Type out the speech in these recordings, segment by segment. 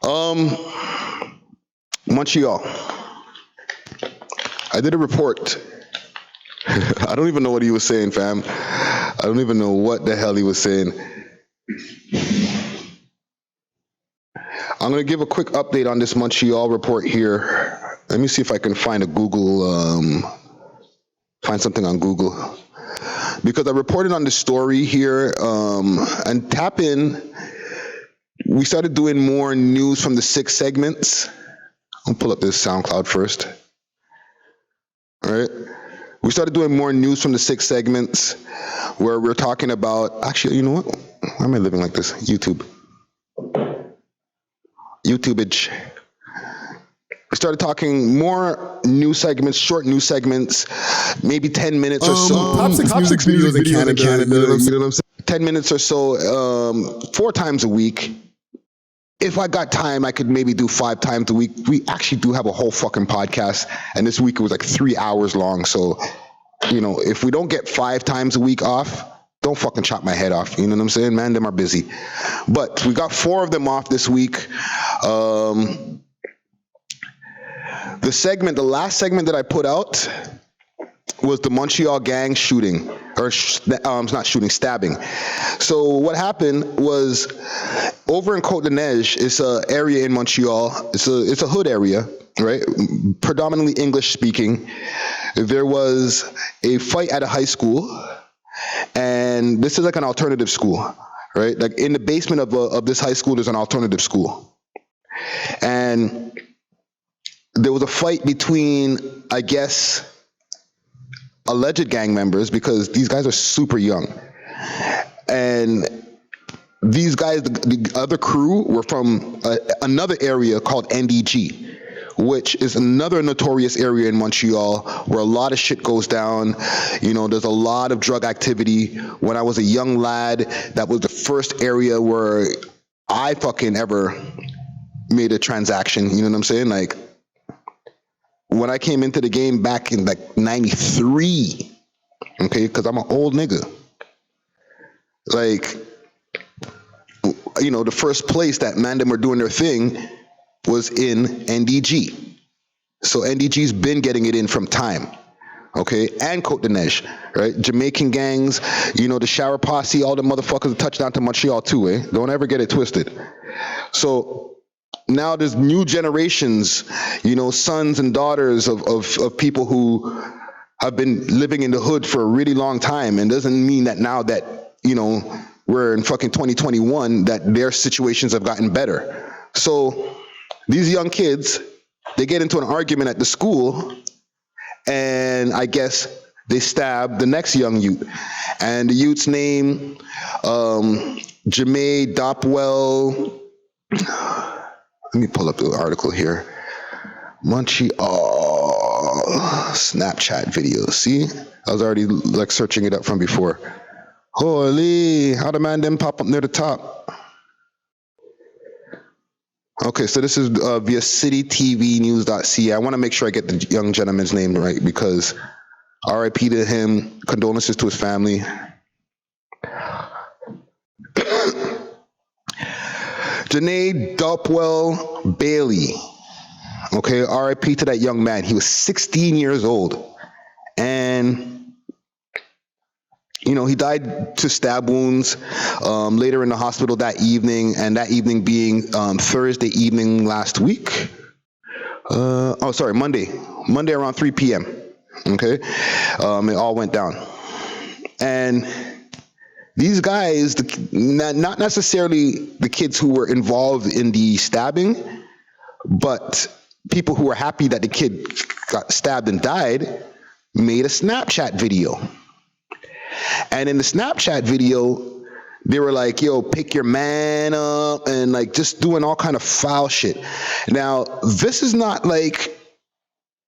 Um, Montreal. I did a report. I don't even know what he was saying, fam. I don't even know what the hell he was saying. I'm gonna give a quick update on this Montreal report here. Let me see if I can find a Google, find something on Google. Because I reported on the story here, and tap in. We started doing more news from the 6 segments. I'll pull up this SoundCloud first. All right. We started doing more news from the 6 segments where we're talking about, actually, you know what? Why am I living like this? YouTubeage. We started talking more news segments, short news segments, maybe 10 minutes or so. Top six music videos in Canada. You know what I'm saying? 10 minutes or so, 4 times a week. If I got time, I could maybe do 5 times a week. We actually do have a whole fucking podcast, and this week it was like 3 hours long. So, you know, if we don't get 5 times a week off, don't fucking chop my head off. You know what I'm saying? Man, them are busy. But we got 4 of them off this week. The last segment that I put out was the Montreal gang shooting, or not shooting, stabbing. So what happened was over in Côte-de-Neige, it's an area in Montreal. It's a hood area, right? Predominantly English speaking. There was a fight at a high school, and this is like an alternative school, right? Like in the basement of this high school, there's an alternative school, and there was a fight between, I guess, alleged gang members, because these guys are super young. And these guys, the other crew, were from another area called NDG, which is another notorious area in Montreal where a lot of shit goes down. You know, there's a lot of drug activity. When I was a young lad, that was the first area where I fucking ever made a transaction. You know what I'm saying? Like, when I came into the game back in like 93, okay, because I'm an old nigga. Like, you know, the first place that Mandem were doing their thing was in NDG. So NDG's been getting it in from time, okay, and Côte-de-Neige, right? Jamaican gangs, you know, the shower posse, all the motherfuckers touched down to Montreal too, eh? Don't ever get it twisted. So now there's new generations, you know, sons and daughters of people who have been living in the hood for a really long time, and doesn't mean that now that, you know, we're in fucking 2021 that their situations have gotten better. So these young kids, they get into an argument at the school, and I guess they stab the next young youth. And the youth's name, Jermaine Dopwell. Let me pull up the article here. Montreal Snapchat videos. See? I was already like searching it up from before. Holy, how the man didn't pop up near the top? Okay, so this is via citytvnews.ca. I want to make sure I get the young gentleman's name right, because RIP to him, condolences to his family. Janae Dopwell Bailey. Okay, RIP to that young man. He was 16 years old. And, you know, he died to stab wounds later in the hospital that evening, and that evening being Thursday evening last week. Monday around 3 p.m. Okay, it all went down. And these guys, not necessarily the kids who were involved in the stabbing, but people who were happy that the kid got stabbed and died, made a Snapchat video. And in the Snapchat video, they were like, yo, pick your man up, and like just doing all kind of foul shit. Now, this is not like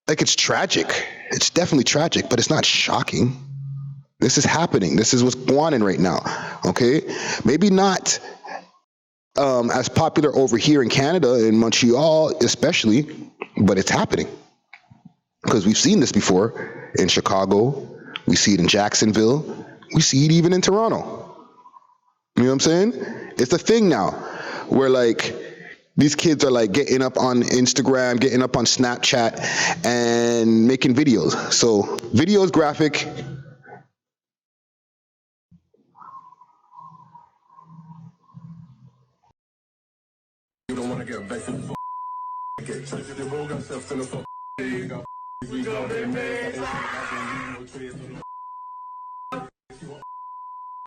it's tragic. It's definitely tragic, but it's not shocking. This is happening. This is what's going on right now, okay? Maybe not as popular over here in Canada, in Montreal especially, but it's happening. Because we've seen this before in Chicago. We see it in Jacksonville. We see it even in Toronto. You know what I'm saying? It's a thing now. where like these kids are like getting up on Instagram, getting up on Snapchat, and making videos. So videos, graphic. You don't wanna get vexed with get touched the road and stuff to the fuck. We got it, man.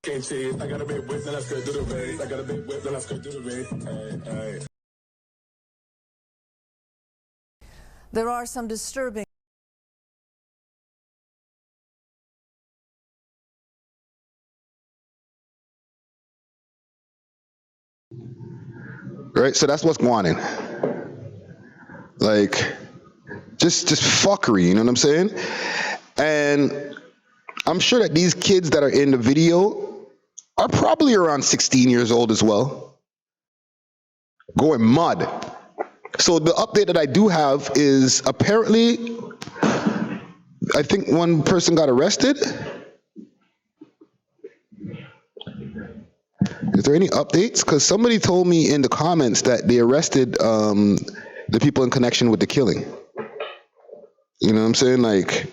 Can't chase. I got a big whip, then I skirt through the race. I got a big whip, then I skirt through the race. Hey, hey. There are some disturbing. Right, so that's what's going on. Like, just fuckery, you know what I'm saying? And I'm sure that these kids that are in the video are probably around 16 years old as well, going mud. So the update that I do have is apparently, I think one person got arrested. Is there any updates? Because somebody told me in the comments that they arrested the people in connection with the killing. You know what I'm saying? Like,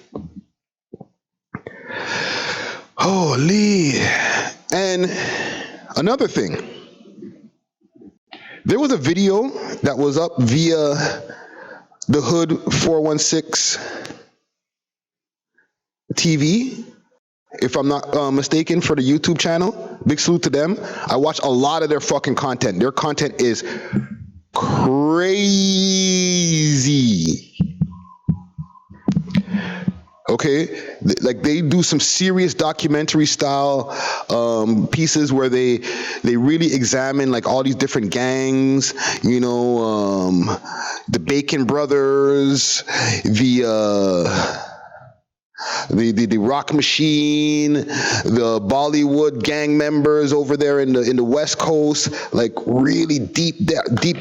holy. And another thing, there was a video that was up via the Hood 416 TV, if I'm not mistaken, for the YouTube channel. Big salute to them. I watch a lot of their fucking content. Their content is crazy. Okay, like they do some serious documentary style pieces where they really examine like all these different gangs, you know, the Bacon Brothers, the Rock Machine, the Bollywood gang members over there in the West Coast, like really deep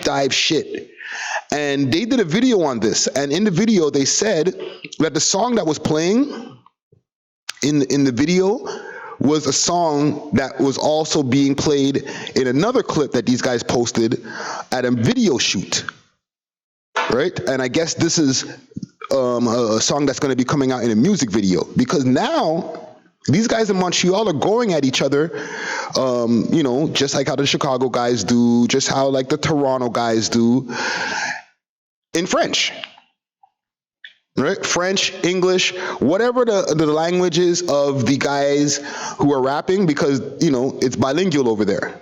dive shit. And they did a video on this, and in the video they said that the song that was playing in the video was a song that was also being played in another clip that these guys posted at a video shoot, right? And I guess this is a song that's going to be coming out in a music video, because now these guys in Montreal are going at each other, you know, just like how the Chicago guys do, just how like the Toronto guys do, in French, right? French, English, whatever the language is of the guys who are rapping, because, you know, it's bilingual over there.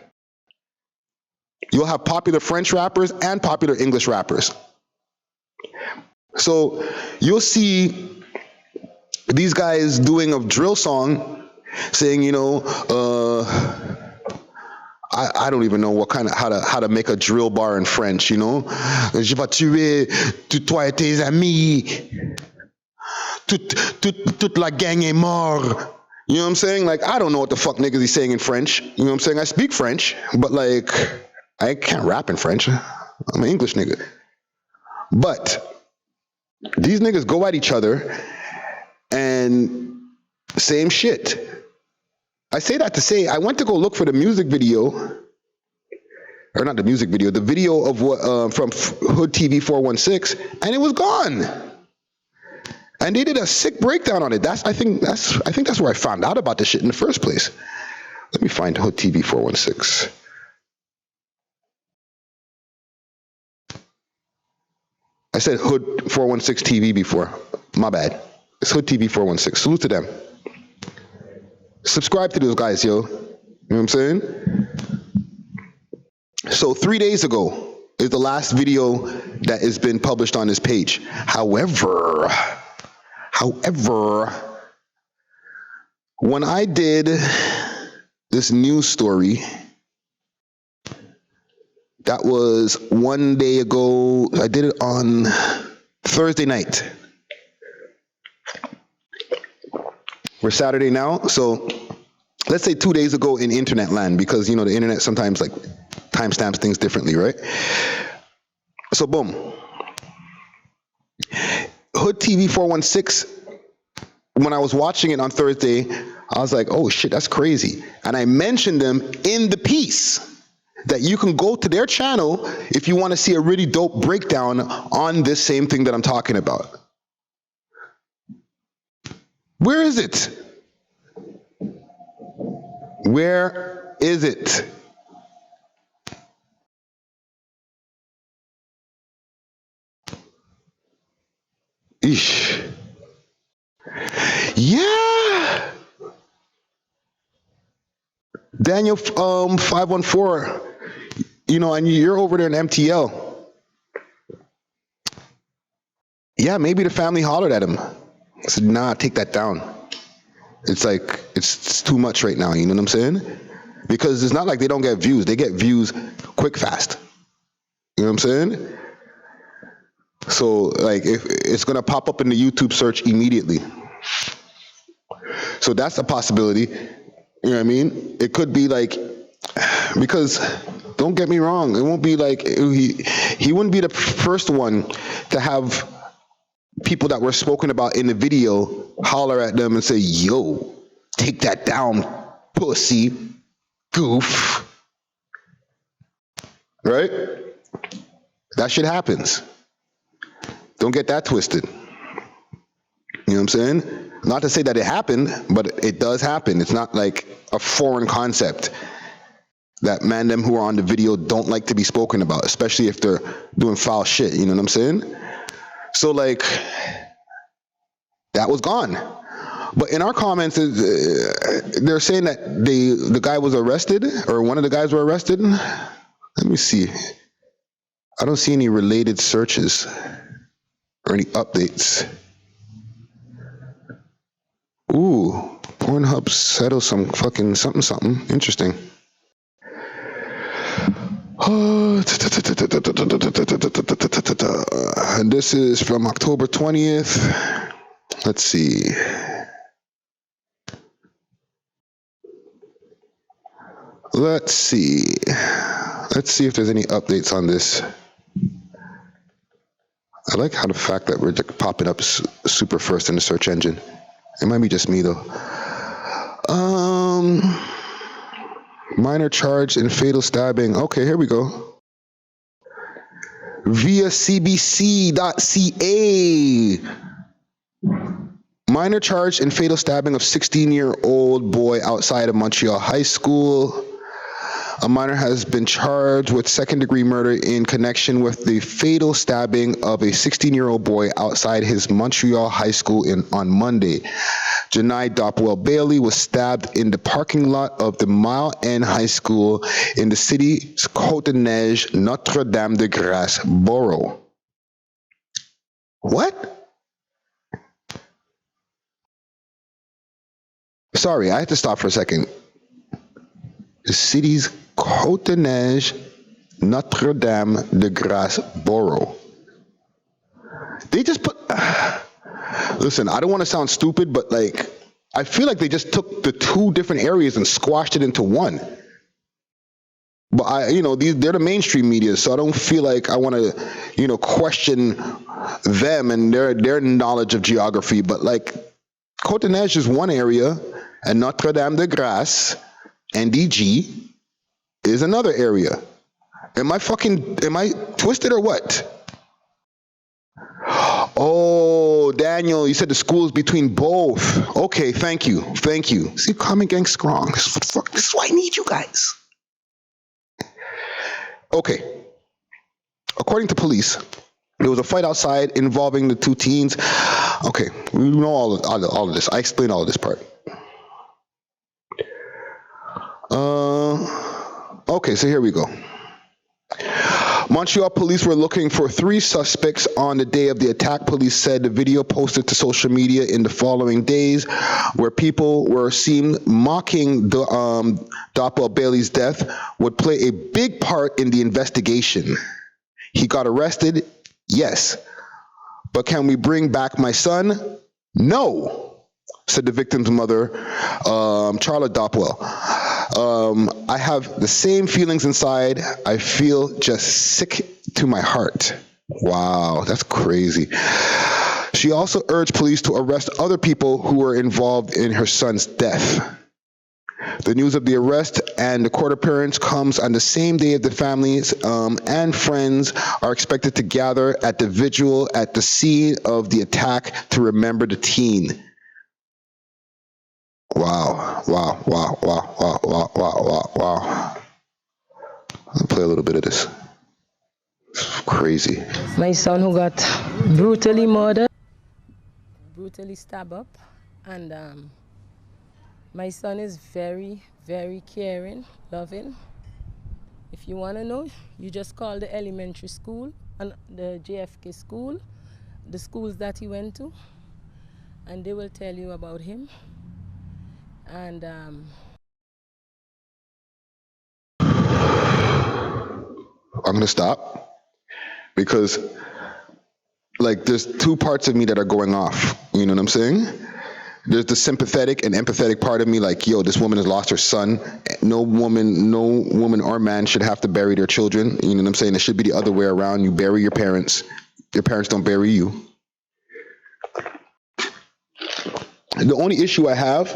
You'll have popular French rappers and popular English rappers. So you'll see these guys doing a drill song saying, you know, I don't even know what kind of how to make a drill bar in French, you know. Je vais tuer toi et tes amis. Toute la gang est mort. You know what I'm saying? Like, I don't know what the fuck niggas he's saying in French. You know what I'm saying? I speak French, but like, I can't rap in French. I'm an English nigga. But these niggas go at each other and same shit. I say that to say, I went to go look for the music video, or not the music video, the video of what from Hood TV 416, and it was gone. And they did a sick breakdown on it. I think that's where I found out about this shit in the first place. Let me find Hood TV 416. I said Hood 416 TV before. My bad. It's Hood TV 416. Salute to them. Subscribe to those guys, yo. You know what I'm saying? So 3 days ago is the last video that has been published on this page. However, when I did this news story, that was 1 day ago. I did it on Thursday night. We're Saturday now, so let's say 2 days ago in internet land, because, you know, the internet sometimes like timestamps things differently, right? So boom. Hood TV 416, when I was watching it on Thursday, I was like, oh shit, that's crazy. And I mentioned them in the piece. that you can go to their channel if you want to see a really dope breakdown on this same thing that I'm talking about. Where is it? Where is it? Eesh. Yeah. Daniel 514, and you're over there in MTL. Yeah, maybe the family hollered at him. I said, nah, take that down. It's like, it's too much right now, you know what I'm saying? Because it's not like they don't get views. They get views quick, fast. You know what I'm saying? So, like, if it's going to pop up in the YouTube search immediately. So that's a possibility. You know what I mean? It could be like, because don't get me wrong, it won't be like, he wouldn't be the first one to have people that were spoken about in the video holler at them and say, yo, take that down, pussy, goof. Right? That shit happens. Don't get that twisted. You know what I'm saying? Not to say that it happened, but it does happen. It's not like a foreign concept that them who are on the video don't like to be spoken about, especially if they're doing foul shit. You know what I'm saying? So, like, that was gone. But in our comments, they're saying that the guy was arrested, or one of the guys were arrested. Let me see. I don't see any related searches or any updates. Ooh, Pornhub settled some fucking something. Interesting. And this is from October 20th. Let's see. Let's see if there's any updates on this. I like how the fact that we're popping up super first in the search engine. It might be just me though. Minor charge in fatal stabbing. Okay, here we go. Via cbc.ca. Minor charge in fatal stabbing of 16-year-old boy outside of Montreal High School. A minor has been charged with second-degree murder in connection with the fatal stabbing of a 16-year-old boy outside his Montreal High School on Monday. Janai Dopwell Bailey was stabbed in the parking lot of the Mile End High School in the city's Côte-de-Neige, Notre-Dame-de-Grâce borough. What? Sorry, I had to stop for a second. The city's Côte-de-Neige, Notre-Dame-de-Grâce borough. They just put... Listen, I don't want to sound stupid, but like, I feel like they just took the two different areas and squashed it into one. But they're the mainstream media, so I don't feel like I want to, question them and their knowledge of geography. But like, Côte-de-Neige is one area, and Notre-Dame-de-Grâce, NDG, is another area. Am I twisted or what? Oh, Daniel, you said the school is between both. Okay, thank you. See, Common Gang strong. This is why I need you guys. Okay. According to police, there was a fight outside involving the two teens. Okay, we know all of this. I explained all of this part. Okay, so here we go. Montreal police were looking for 3 suspects on the day of the attack. Police said the video posted to social media in the following days where people were seen mocking Dopwell Bailey's death would play a big part in the investigation. He got arrested? Yes. But can we bring back my son? No, said the victim's mother, Charlotte Dopwell. I have the same feelings inside. I feel just sick to my heart. Wow, that's crazy. She also urged police to arrest other people who were involved in her son's death. The news of the arrest and the court appearance comes on the same day the families and friends are expected to gather at the vigil at the scene of the attack to remember the teen. Wow, wow, wow, wow, wow, wow, wow, wow, wow. I'll play a little bit of this. It's crazy. My son who got brutally murdered, brutally stabbed up, and my son is very, very caring, loving. If you want to know, you just call the elementary school and the JFK school, the schools that he went to, and they will tell you about him. And I'm gonna stop because like there's two parts of me that are going off. You know what I'm saying? There's the sympathetic and empathetic part of me, like, yo, this woman has lost her son. No woman or man should have to bury their children. You know what I'm saying? It should be the other way around. You bury your parents. Your parents don't bury you. The only issue I have,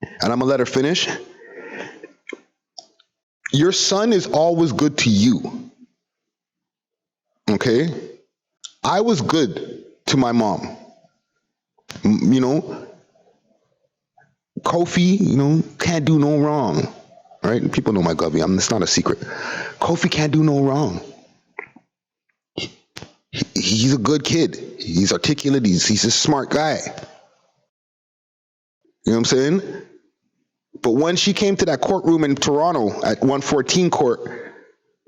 and I'm gonna let her finish, your son is always good to you. Okay? I was good to my mom. You know, Kofi, you know, can't do no wrong. Right? People know my govy. It's not a secret. Kofi can't do no wrong. He's a good kid. He's articulate. He's a smart guy. You know what I'm saying? But when she came to that courtroom in Toronto at 114 court,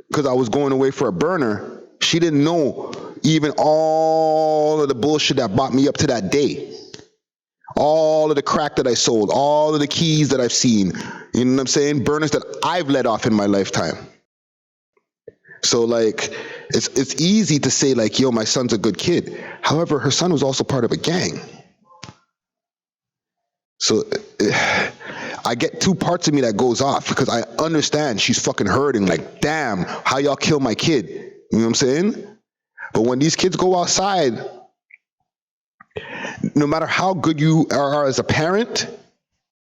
because I was going away for a burner, she didn't know even all of the bullshit that brought me up to that day. All of the crack that I sold, all of the keys that I've seen, you know what I'm saying? Burners that I've let off in my lifetime. So like, it's easy to say like, yo, my son's a good kid. However, her son was also part of a gang. So I get two parts of me that goes off because I understand she's fucking hurting. Like, damn, how y'all kill my kid? You know what I'm saying? But when these kids go outside, no matter how good you are as a parent,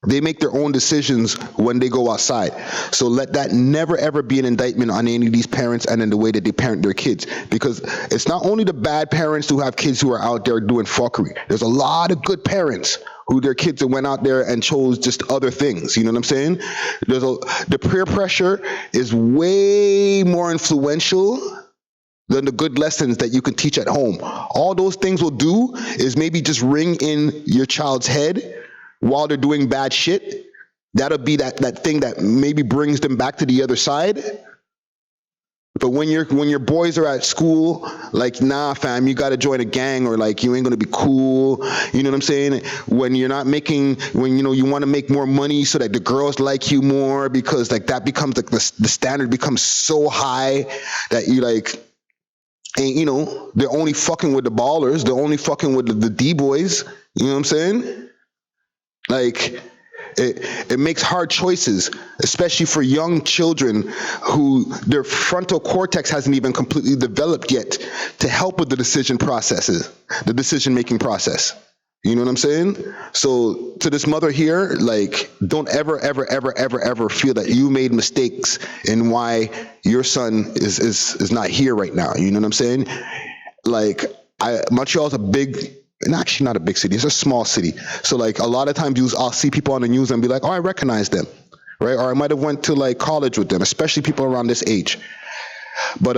they make their own decisions when they go outside. So let that never ever be an indictment on any of these parents and in the way that they parent their kids. Because it's not only the bad parents who have kids who are out there doing fuckery. There's a lot of good parents who their kids that went out there and chose just other things. You know what I'm saying? The peer pressure is way more influential than the good lessons that you can teach at home. All those things will do is maybe just ring in your child's head while they're doing bad shit. That'll be that thing that maybe brings them back to the other side. But when your boys are at school, like, nah, fam, you gotta join a gang, or like you ain't gonna be cool. You know what I'm saying? When you're not making, when you wanna make more money so that the girls like you more, because like that becomes like the standard becomes so high that you like, and they're only fucking with the ballers, they're only fucking with the D-boys. You know what I'm saying? Like, it makes hard choices, especially for young children who their frontal cortex hasn't even completely developed yet to help with the decision making process. You know what I'm saying? So to this mother here, like, don't ever feel that you made mistakes in why your son is not here right now. You know what I'm saying? Like, Montreal's a big, and actually not a big city, it's a small city. So like a lot of times I'll see people on the news and be like, oh, I recognize them, right? Or I might have went to like college with them, especially people around this age. But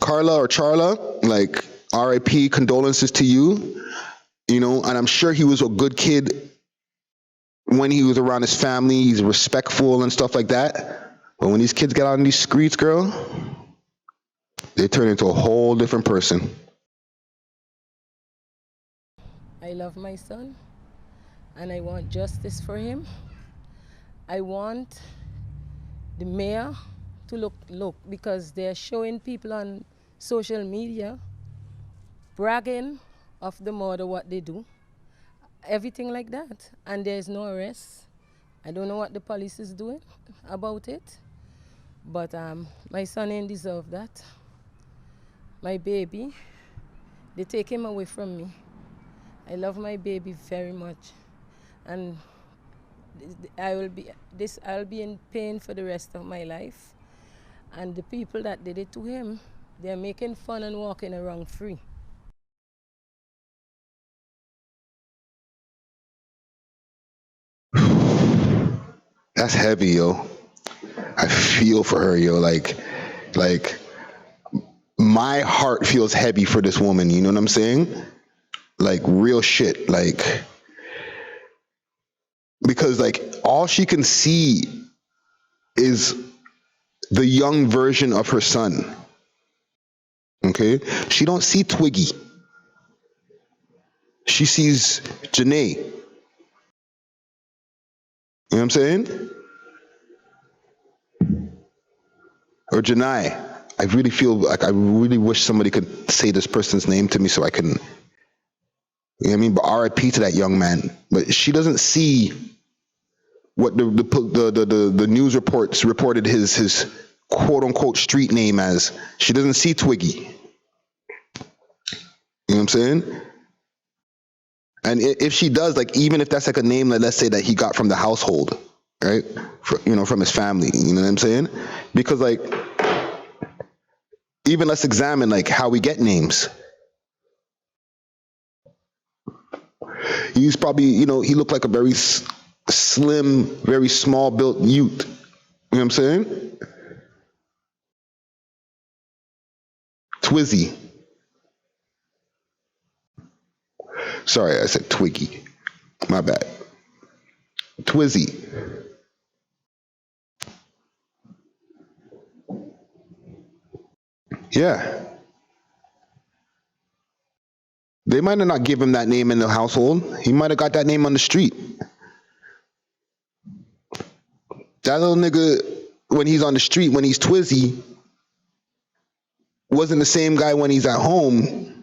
Carla or Charla, like, RIP, condolences to you, and I'm sure he was a good kid when he was around his family. He's respectful and stuff like that. But when these kids get out in these streets, girl, they turn into a whole different person. I love my son, and I want justice for him. I want the mayor to look, because they're showing people on social media bragging of the murder, what they do, everything like that, and there's no arrest. I don't know what the police is doing about it, but my son ain't deserve that. My baby, they take him away from me. I love my baby very much, and I'll be in pain for the rest of my life. And the people that did it to him, they're making fun and walking around free. That's heavy, yo. I feel for her, yo. Like my heart feels heavy for this woman. You know what I'm saying? Like real shit. Like because like all she can see is the young version of her son. Okay, she don't see Twiggy. She sees Janae. You know what I'm saying? Or Janai. I really feel like I really wish somebody could say this person's name to me so I can, you know what I mean? But RIP to that young man. But she doesn't see what the news reports reported his quote unquote street name as. She doesn't see Twiggy. You know what I'm saying? And if she does, like even if that's like a name that let's say that he got from the household, right? From his family. You know what I'm saying? Because like even let's examine like how we get names. He's probably, he looked like a very slim, very small built youth. You know what I'm saying? Twizzy. Sorry, I said Twiggy. My bad. Twizzy. Yeah. They might have not given him that name in the household. He might have got that name on the street. That little nigga, when he's on the street, when he's Twizzy, wasn't the same guy when he's at home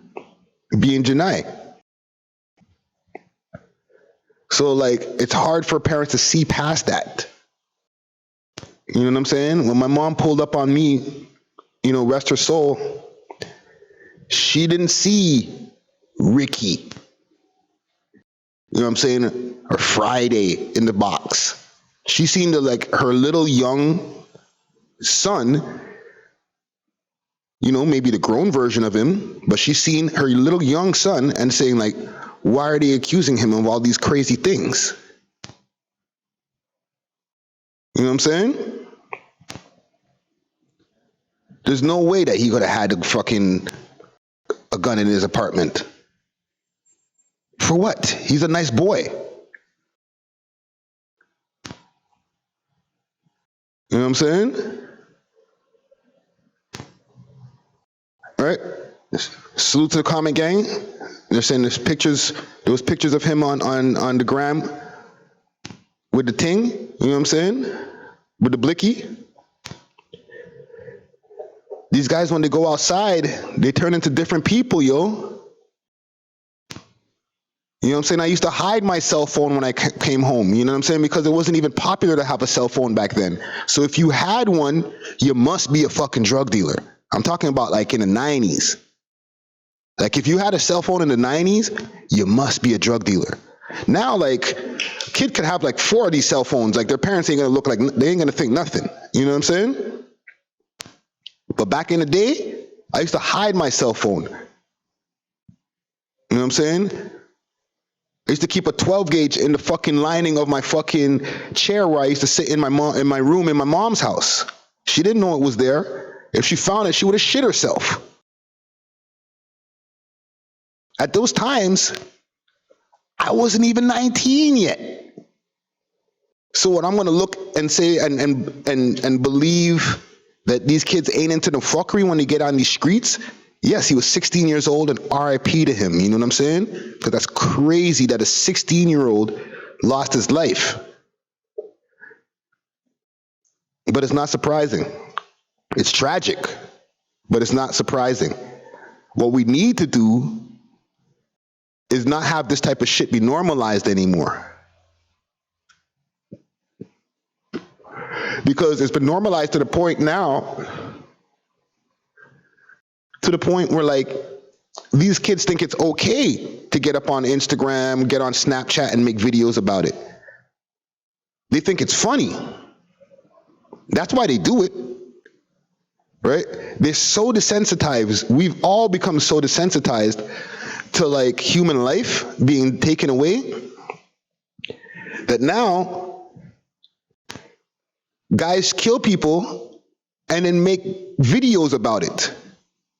being Janai. So like, it's hard for parents to see past that. You know what I'm saying? When my mom pulled up on me, rest her soul, she didn't see Ricky. You know what I'm saying? Or Friday in the box. She seen her little young son, maybe the grown version of him, but she's seen her little young son and saying like, why are they accusing him of all these crazy things? You know what I'm saying? There's no way that he could have had a gun in his apartment. For what? He's a nice boy. You know what I'm saying? All right. Salute to the comment gang. They're saying there was pictures of him on the gram with the ting, you know what I'm saying? With the blicky. These guys, when they go outside, they turn into different people, yo. You know what I'm saying? I used to hide my cell phone when I came home, you know what I'm saying? Because it wasn't even popular to have a cell phone back then. So if you had one, you must be a fucking drug dealer. I'm talking about like in the 90s. Like if you had a cell phone in the 90s, you must be a drug dealer. Now, like, a kid could have like 4 of these cell phones. Like their parents ain't gonna look like, they ain't gonna think nothing. You know what I'm saying? But back in the day, I used to hide my cell phone. You know what I'm saying? I used to keep a 12 gauge in the fucking lining of my fucking chair where I used to sit in my room in my mom's house. She didn't know it was there. If she found it, she would have shit herself. At those times, I wasn't even 19 yet. So what I'm gonna look and say and believe that these kids ain't into the fuckery when they get on these streets? Yes, he was 16 years old and RIP to him, you know what I'm saying? Because that's crazy that a 16-year-old lost his life. But it's not surprising. It's tragic, but it's not surprising. What we need to do is not have this type of shit be normalized anymore. Because it's been normalized to the point now, where like these kids think it's okay to get up on Instagram, get on Snapchat, and make videos about it. They think it's funny. That's why they do it, right? They're so desensitized. We've all become so desensitized to like human life being taken away that now guys kill people and then make videos about it.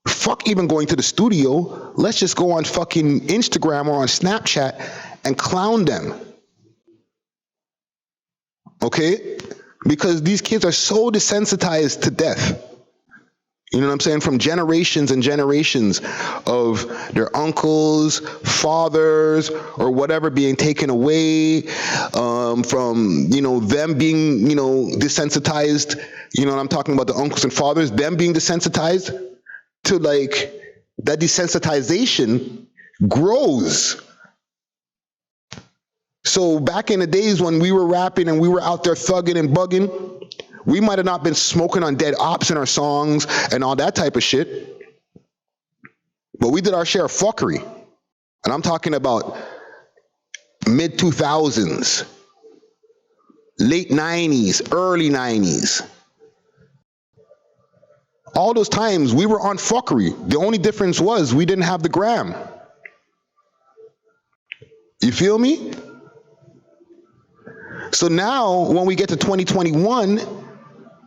Fuck even going to the studio. Let's just go on fucking Instagram or on Snapchat and clown them. Okay? Because these kids are so desensitized to death. You know what I'm saying? From generations and generations of their uncles, fathers, or whatever being taken away, from, you know, them being, you know, desensitized. You know what I'm talking about, the uncles and fathers, them being desensitized to like, that desensitization grows. So back in the days when we were rapping and we were out there thugging and bugging, we might have not been smoking on dead ops in our songs and all that type of shit, but we did our share of fuckery. And I'm talking about mid 2000s, late 90s, early 90s. All those times we were on fuckery. The only difference was we didn't have the gram. You feel me? So now when we get to 2021,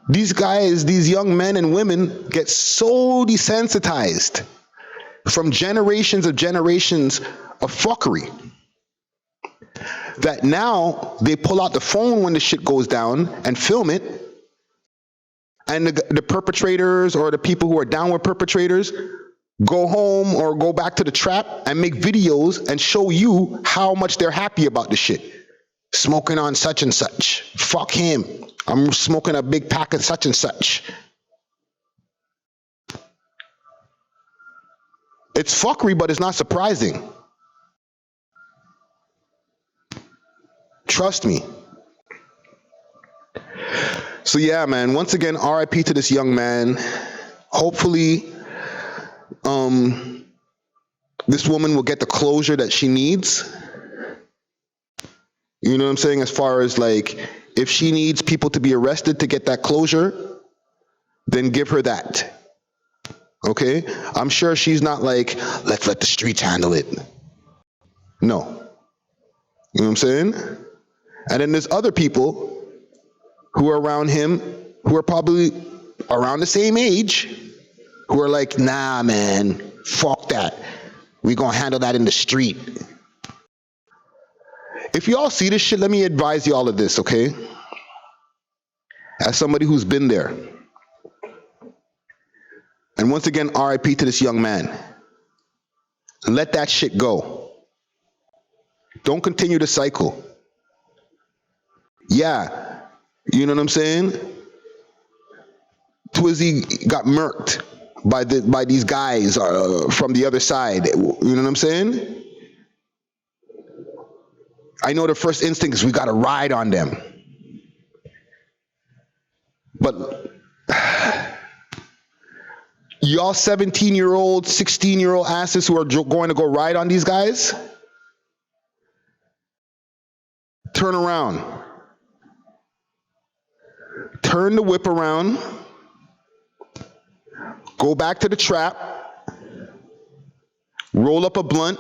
these guys, these young men and women get so desensitized from generations of fuckery that now they pull out the phone when the shit goes down and film it. And the perpetrators or the people who are down with perpetrators go home or go back to the trap and make videos and show you how much they're happy about the shit. Smoking on such and such. Fuck him. I'm smoking a big pack of such and such. It's fuckery, but it's not surprising. Trust me. So yeah, man, once again, RIP to this young man. Hopefully, this woman will get the closure that she needs. You know what I'm saying? As far as like, if she needs people to be arrested to get that closure, then give her that. Okay? I'm sure she's not like, let's let the streets handle it. No. You know what I'm saying? And then there's other people who are around him who are probably around the same age who are like, nah, man, fuck that. We gonna handle that in the street. If y'all see this shit, let me advise you all of this, okay? As somebody who's been there. And once again, RIP to this young man. Let that shit go. Don't continue the cycle. Yeah, you know what I'm saying? Twizzy got murked by these guys from the other side. You know what I'm saying? I know the first instinct is we gotta ride on them. But y'all 17-year-old, 16-year-old asses who are going to go ride on these guys, turn around. Turn the whip around. Go back to the trap. Roll up a blunt.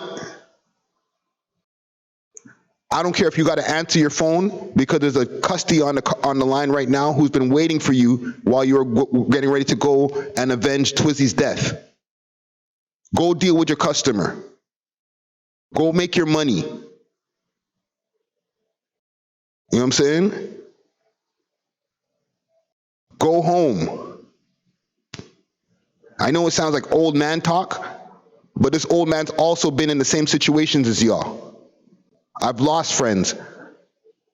I don't care if you got to answer your phone because there's a custody on the line right now who's been waiting for you while you're getting ready to go and avenge Twizzy's death. Go deal with your customer. Go make your money. You know what I'm saying? Go home. I know it sounds like old man talk, but this old man's also been in the same situations as y'all. I've lost friends.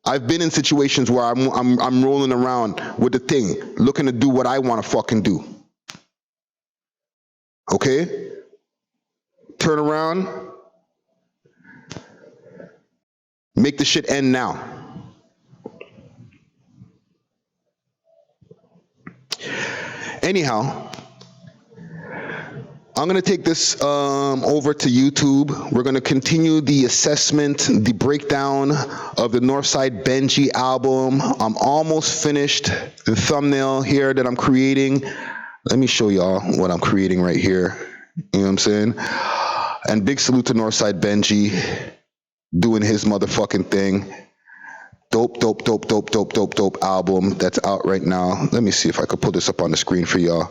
I've been in situations where I'm rolling around with the thing, looking to do what I want to fucking do. Okay? Turn around. Make the shit end now. Anyhow, I'm gonna take this over to YouTube. We're gonna continue the assessment, the breakdown of the Northside Benji album. I'm almost finished. The thumbnail here that I'm creating. Let me show y'all what I'm creating right here. You know what I'm saying? And big salute to Northside Benji doing his motherfucking thing. Dope album that's out right now. Let me see if I could pull this up on the screen for y'all.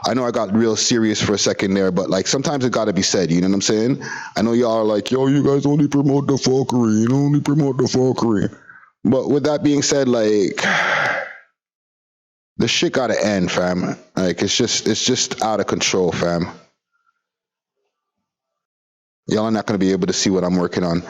I know I got real serious for a second there, but like sometimes it gotta be said, you know what I'm saying? I know y'all are like, yo, you guys only promote the fuckery, you only promote the fuckery. But with that being said, like, the shit gotta end, fam. Like, it's just out of control, fam. Y'all are not gonna be able to see what I'm working on.